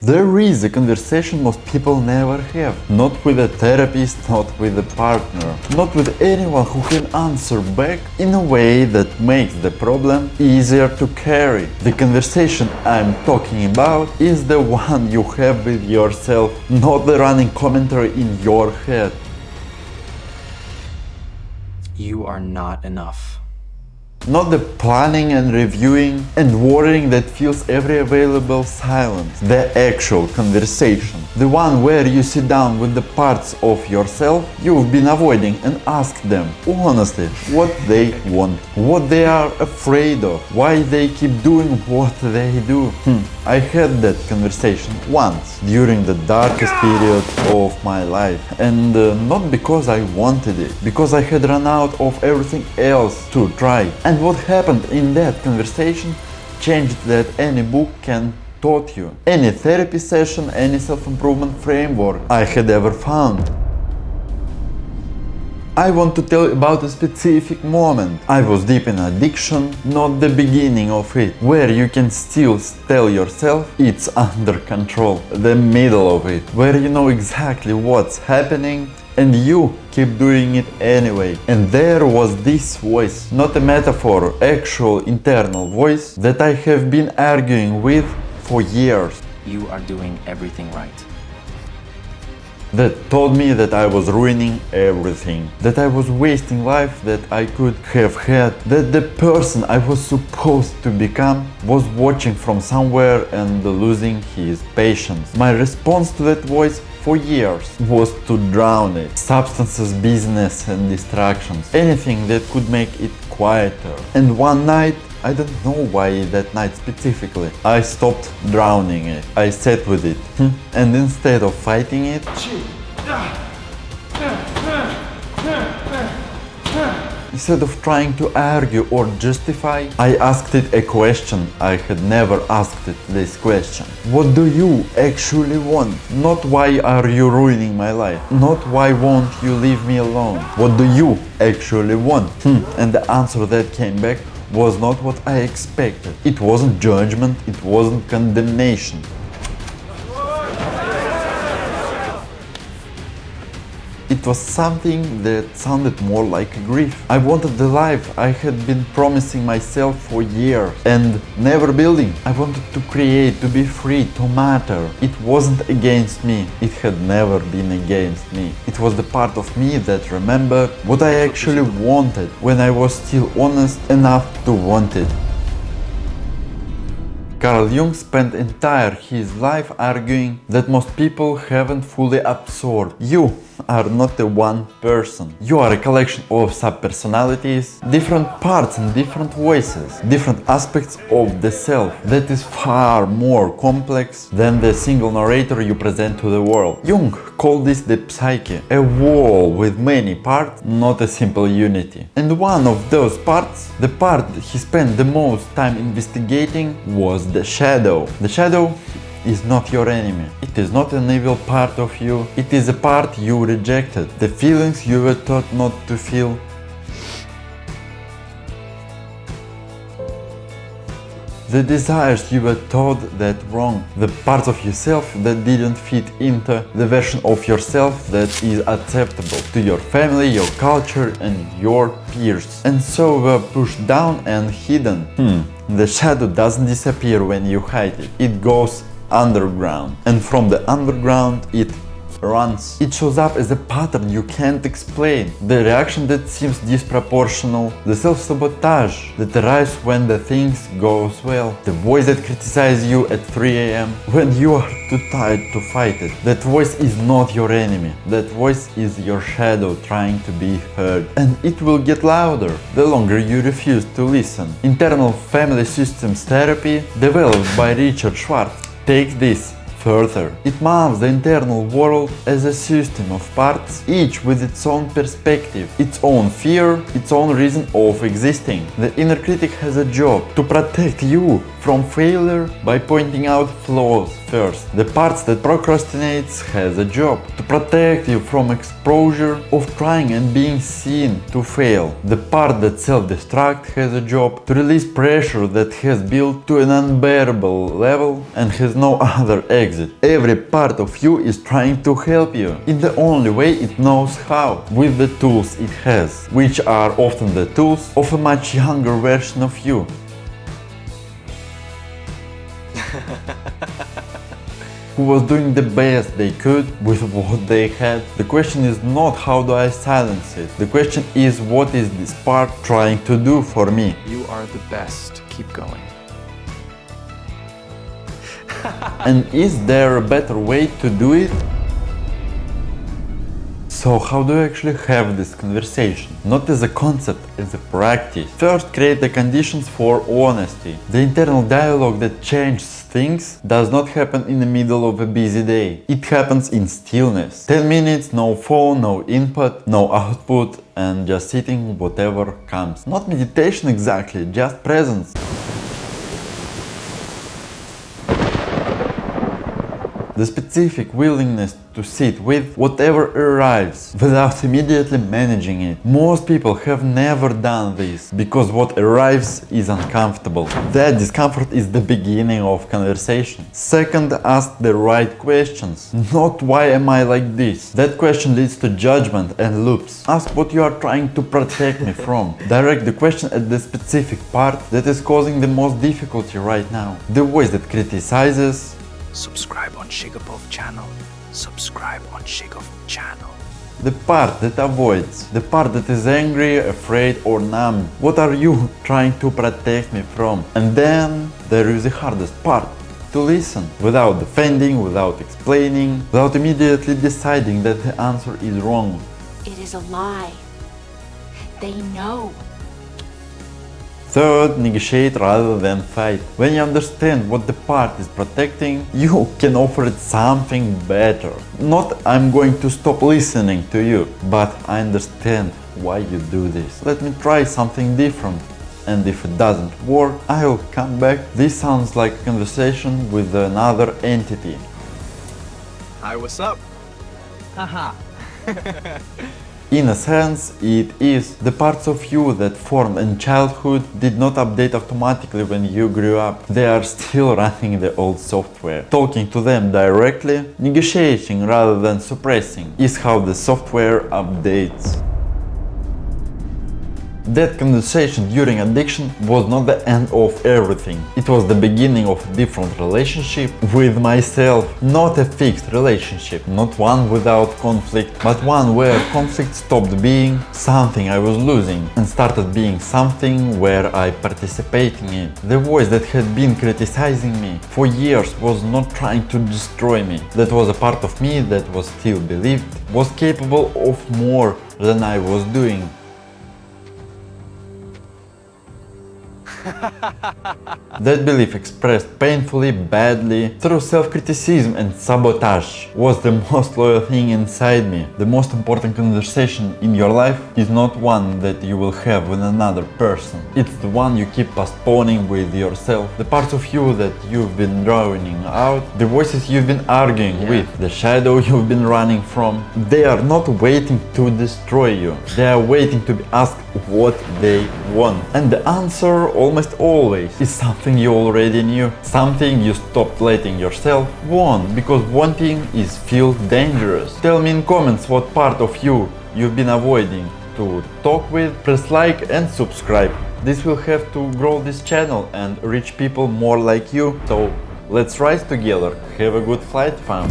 There is a conversation most people never have. Not with a therapist, not with a partner, not with anyone who can answer back in a way that makes the problem easier to carry. The conversation I'm talking about is the one you have with yourself, not the running commentary in your head. You are not enough. Not the planning and reviewing and worrying that fills every available silence. The actual conversation. The one where you sit down with the parts of yourself you've been avoiding and ask them honestly what they want, what they are afraid of, why they keep doing what they do. I had that conversation once during the darkest period of my life, and not because I wanted it, because I had run out of everything else to try. And what happened in that conversation changed that any book can taught you, any therapy session, any self-improvement framework I had ever found. I want to tell you about a specific moment. I was deep in addiction, not the beginning of it, where you can still tell yourself it's under control. The middle of it, where you know exactly what's happening and you keep doing it anyway. And there was this voice, not a metaphor, actual internal voice that I have been arguing with for years. You are doing everything right. That told me that I was ruining everything, that I was wasting life that I could have had, that the person I was supposed to become was watching from somewhere and losing his patience. My response to that voice for years was to drown it. Substances, business and distractions, anything that could make it quieter. And one night, I don't know why that night specifically, I stopped drowning it. I sat with it. And instead of fighting it, instead of trying to argue or justify, I asked it a question. I had never asked it this question. What do you actually want? Not why are you ruining my life? Not why won't you leave me alone? What do you actually want? And the answer that came back was not what I expected. It wasn't judgment, it wasn't condemnation. It was something that sounded more like grief. I wanted the life I had been promising myself for years and never building. I wanted to create, to be free, to matter. It wasn't against me. It had never been against me. It was the part of me that remembered what I actually wanted when I was still honest enough to want it. Carl Jung spent entire his life arguing that most people haven't fully absorbed. You are not a one person. You are a collection of subpersonalities, different parts and different voices, different aspects of the self that is far more complex than the single narrator you present to the world. Jung called this the psyche, a wall with many parts, not a simple unity. And one of those parts, the part he spent the most time investigating, was the shadow. The shadow is not your enemy. It is not an evil part of you. It is a part you rejected. The feelings you were taught not to feel. The desires you were taught that wrong. The parts of yourself that didn't fit into the version of yourself that is acceptable to your family, your culture and your peers. And so were pushed down and hidden. The shadow doesn't disappear when you hide it. It goes underground, and from the underground it runs. It shows up as a pattern you can't explain, the reaction that seems disproportional, the self-sabotage that arrives when the things goes well, the voice that criticizes you at 3 a.m. when you are too tired to fight it. That voice is not your enemy. That voice is your shadow trying to be heard, and it will get louder the longer you refuse to listen. Internal family systems therapy, developed by Richard Schwartz, takes this further. It maps the internal world as a system of parts, each with its own perspective, its own fear, its own reason of existing. The inner critic has a job to protect you from failure by pointing out flaws, first. The part that procrastinates has a job to protect you from exposure of trying and being seen to fail. The part that self-destruct has a job to release pressure that has built to an unbearable level and has no other exit. Every part of you is trying to help you in the only way it knows how, with the tools it has, which are often the tools of a much younger version of you. Who was doing the best they could with what they had. The question is not how do I silence it. The question is what is this part trying to do for me. You are the best. Keep going. And is there a better way to do it? So how do you actually have this conversation? Not as a concept, as a practice. First, create the conditions for honesty. The internal dialogue that changes things does not happen in the middle of a busy day. It happens in stillness. 10 minutes, no phone, no input, no output, and just sitting whatever comes. Not meditation exactly, just presence. The specific willingness to sit with whatever arrives without immediately managing it. Most people have never done this because what arrives is uncomfortable. That discomfort is the beginning of conversation. Second, ask the right questions. Not why am I like this? That question leads to judgment and loops. Ask what you are trying to protect me from. Direct the question at the specific part that is causing the most difficulty right now. The voice that criticizes. Subscribe on ShigaPOV channel. Subscribe on ShigaPOV channel. The part that avoids, the part that is angry, afraid or numb. What are you trying to protect me from? And then there is the hardest part, to listen, without defending, without explaining, without immediately deciding that the answer is wrong. It is a lie. They know. Third, negotiate rather than fight. When you understand what the part is protecting, you can offer it something better. Not I'm going to stop listening to you, but I understand why you do this. Let me try something different. And if it doesn't work, I'll come back. This sounds like a conversation with another entity. Hi, what's up? Haha. In a sense, it is. The parts of you that formed in childhood did not update automatically when you grew up. They are still running the old software. Talking to them directly, negotiating rather than suppressing, is how the software updates. That conversation during addiction was not the end of everything. It was the beginning of a different relationship with myself. Not a fixed relationship, not one without conflict, but one where conflict stopped being something I was losing and started being something where I participated in it. The voice that had been criticizing me for years was not trying to destroy me. That was a part of me that was still believed was capable of more than I was doing. That belief expressed painfully, badly, through self-criticism and sabotage was the most loyal thing inside me. The most important conversation in your life is not one that you will have with another person. It's the one you keep postponing with yourself. The parts of you that you've been drowning out, the voices you've been arguing with, the shadow you've been running from. They are not waiting to destroy you. They are waiting to be asked what they want. And the answer almost always is something you already knew, something you stopped letting yourself want, because wanting is feel dangerous. Tell me in comments what part of you you've been avoiding to talk with. Press like and subscribe. This will have to grow this channel and reach people more like you. So let's rise together. Have a good flight, fam.